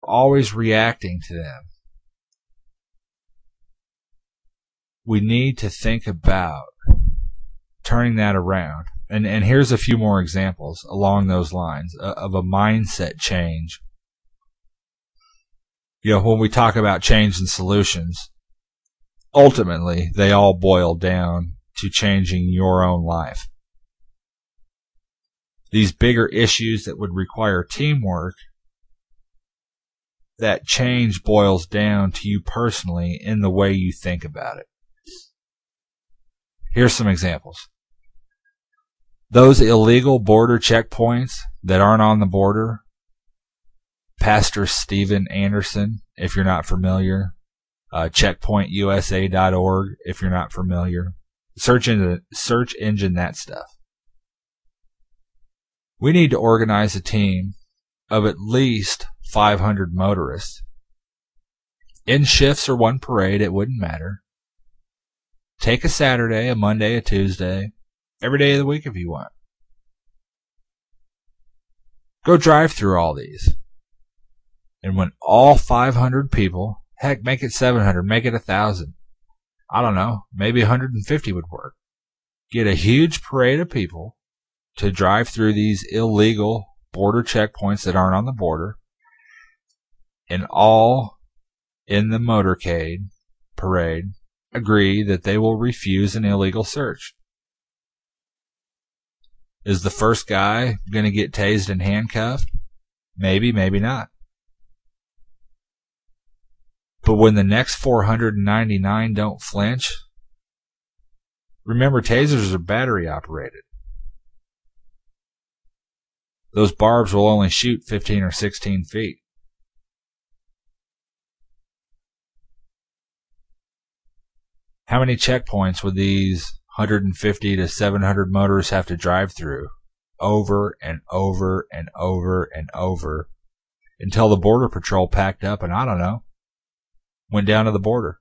always reacting to them. We need to think about turning that around. And here's a few more examples along those lines of a mindset change. When we talk about change and solutions, ultimately they all boil down to changing your own life. These bigger issues that would require teamwork, that change boils down to you personally in the way you think about it. Here's some examples. Those illegal border checkpoints that aren't on the border, Pastor Steven Anderson, if you're not familiar, checkpointusa.org, if you're not familiar. Search engine that stuff. We need to organize a team of at least 500 motorists. In shifts or one parade, it wouldn't matter. Take a Saturday, a Monday, a Tuesday, every day of the week if you want. Go drive through all these. And when all 500 people, heck, make it 700, make it 1,000. I don't know, maybe 150 would work. Get a huge parade of people to drive through these illegal border checkpoints that aren't on the border, and all in the motorcade parade agree that they will refuse an illegal search. Is the first guy going to get tased and handcuffed? Maybe, maybe not. But when the next 499 don't flinch, remember, tasers are battery operated. Those barbs will only shoot 15 or 16 feet. How many checkpoints would these 150 to 700 motorists have to drive through over and over and over and over until the Border Patrol packed up and, I don't know, went down to the border?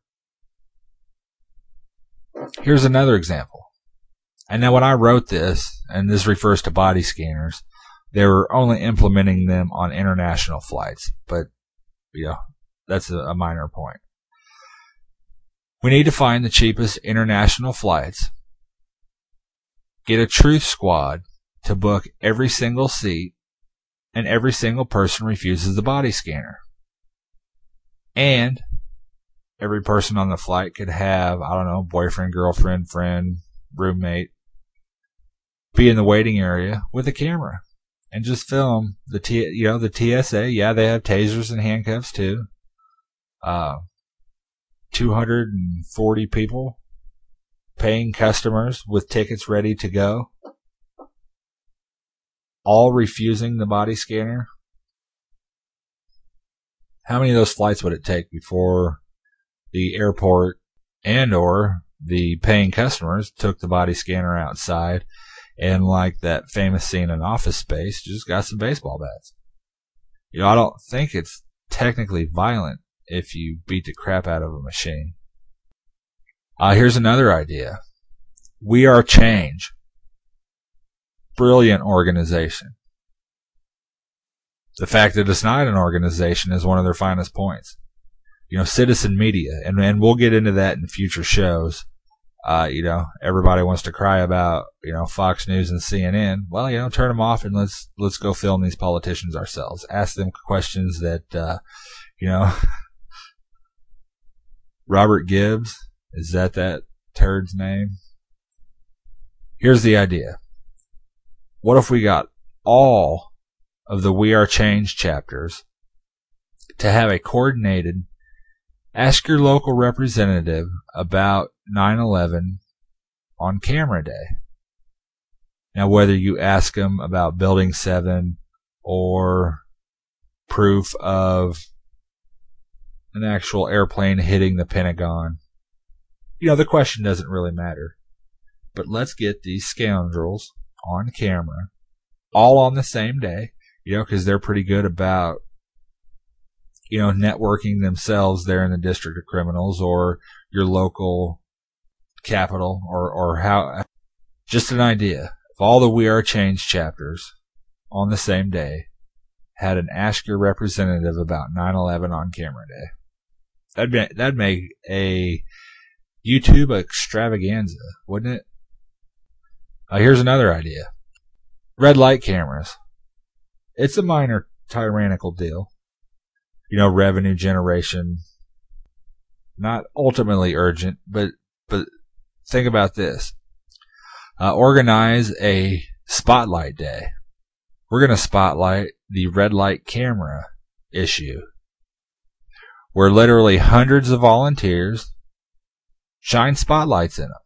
Here's another example. And now when I wrote this, and this refers to body scanners, they were only implementing them on international flights, but that's a minor point. We need to find the cheapest international flights, get a truth squad to book every single seat, and every single person refuses the body scanner. And every person on the flight could have, I don't know, boyfriend, girlfriend, friend, roommate, be in the waiting area with a camera and just film the TSA. Yeah, they have tasers and handcuffs too. 240 people, paying customers with tickets ready to go, all refusing the body scanner. How many of those flights would it take before the airport and or the paying customers took the body scanner outside and, like that famous scene in Office Space, just got some baseball bats? I don't think it's technically violent if you beat the crap out of a machine. Here's another idea. We Are Change. Brilliant organization. The fact that it's not an organization is one of their finest points. Citizen media, and we'll get into that in future shows. Everybody wants to cry about, Fox News and CNN. Well, turn them off and let's go film these politicians ourselves. Ask them questions that, Robert Gibbs, is that turd's name? Here's the idea. What if we got all of the We Are Change chapters to have a coordinated ask your local representative about 9/11 on camera day? Now, whether you ask them about Building 7 or proof of an actual airplane hitting the Pentagon, the question doesn't really matter. But let's get these scoundrels on camera all on the same day, because they're pretty good about, networking themselves there in the District of Criminals or your local capital or how. Just an idea. If all the We Are Change chapters on the same day had an Ask Your Representative about 9/11 on camera day. That'd make a YouTube extravaganza, wouldn't it? Here's another idea. Red light cameras. It's a minor tyrannical deal. Revenue generation. Not ultimately urgent, but think about this. Organize a spotlight day. We're going to spotlight the red light camera issue, where literally hundreds of volunteers shine spotlights in them.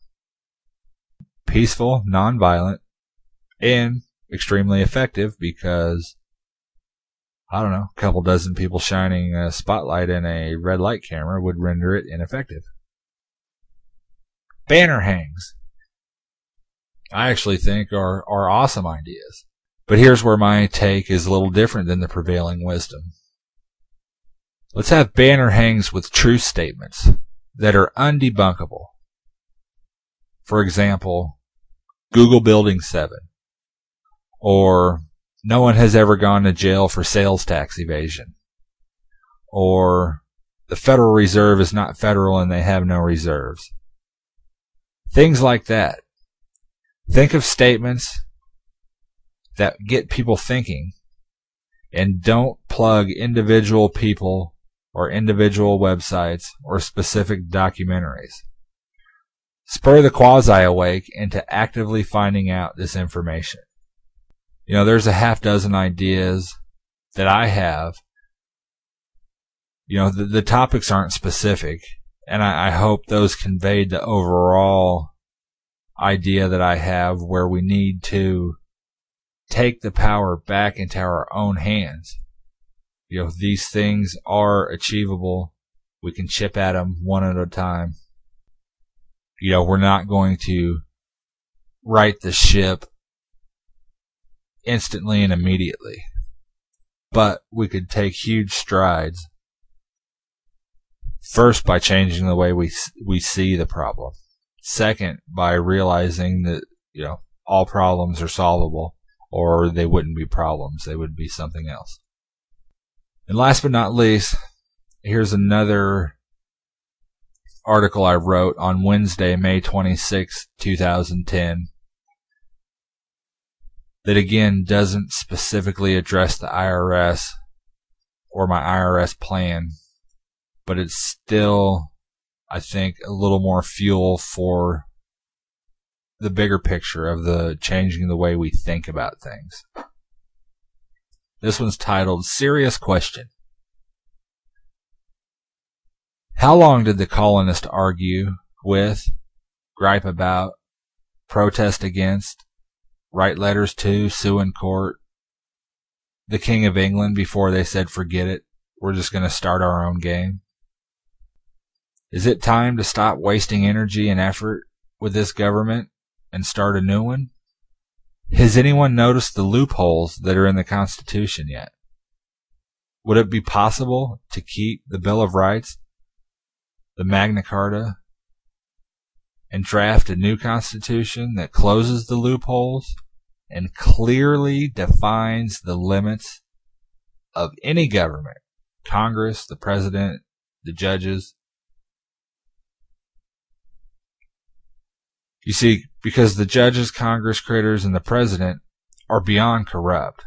Peaceful, nonviolent, and extremely effective because, I don't know, a couple dozen people shining a spotlight in a red light camera would render it ineffective. Banner hangs, I actually think are awesome ideas. But here's where my take is a little different than the prevailing wisdom. Let's have banner hangs with truth statements that are undebunkable. For example, Google Building 7, or no one has ever gone to jail for sales tax evasion, or the Federal Reserve is not federal and they have no reserves. Things like that. Think of statements that get people thinking, and don't plug individual people or individual websites or specific documentaries. Spur the quasi-awake into actively finding out this information. There's a half dozen ideas that I have. The topics aren't specific, and I hope those conveyed the overall idea that I have, where we need to take the power back into our own hands. These things are achievable. We can chip at them one at a time. We're not going to right the ship instantly and immediately, but we could take huge strides. First, by changing the way we see the problem. Second, by realizing that all problems are solvable, or they wouldn't be problems, they would be something else. And last but not least, here's another article I wrote on Wednesday, May 26, 2010, that again doesn't specifically address the IRS or my IRS plan, but it's still, I think, a little more fuel for the bigger picture of the changing the way we think about things. This one's titled, Serious Question. How long did the colonists argue with, gripe about, protest against, write letters to, sue in court, the King of England before they said, forget it, we're just going to start our own game? Is it time to stop wasting energy and effort with this government and start a new one? Has anyone noticed the loopholes that are in the Constitution yet? Would it be possible to keep the Bill of Rights, the Magna Carta, and draft a new Constitution that closes the loopholes and clearly defines the limits of any government, Congress, the President, the judges? You see, because the judges, Congress critters, and the President are beyond corrupt,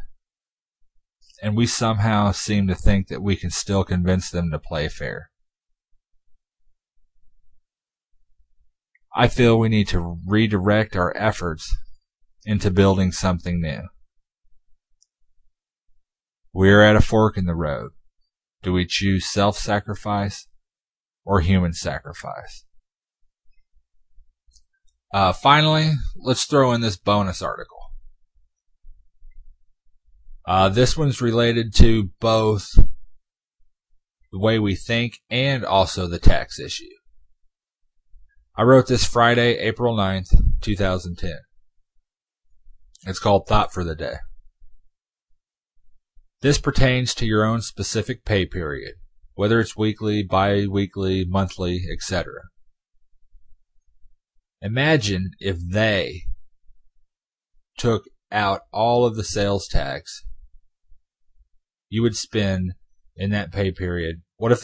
and we somehow seem to think that we can still convince them to play fair. I feel we need to redirect our efforts into building something new. We're at a fork in the road. Do we choose self-sacrifice or human sacrifice? Finally, let's throw in this bonus article. This one's related to both the way we think and also the tax issue. I wrote this Friday, April 9th, 2010. It's called Thought for the Day. This pertains to your own specific pay period, whether it's weekly, bi-weekly, monthly, etc. Imagine if they took out all of the sales tax you would spend in that pay period? What if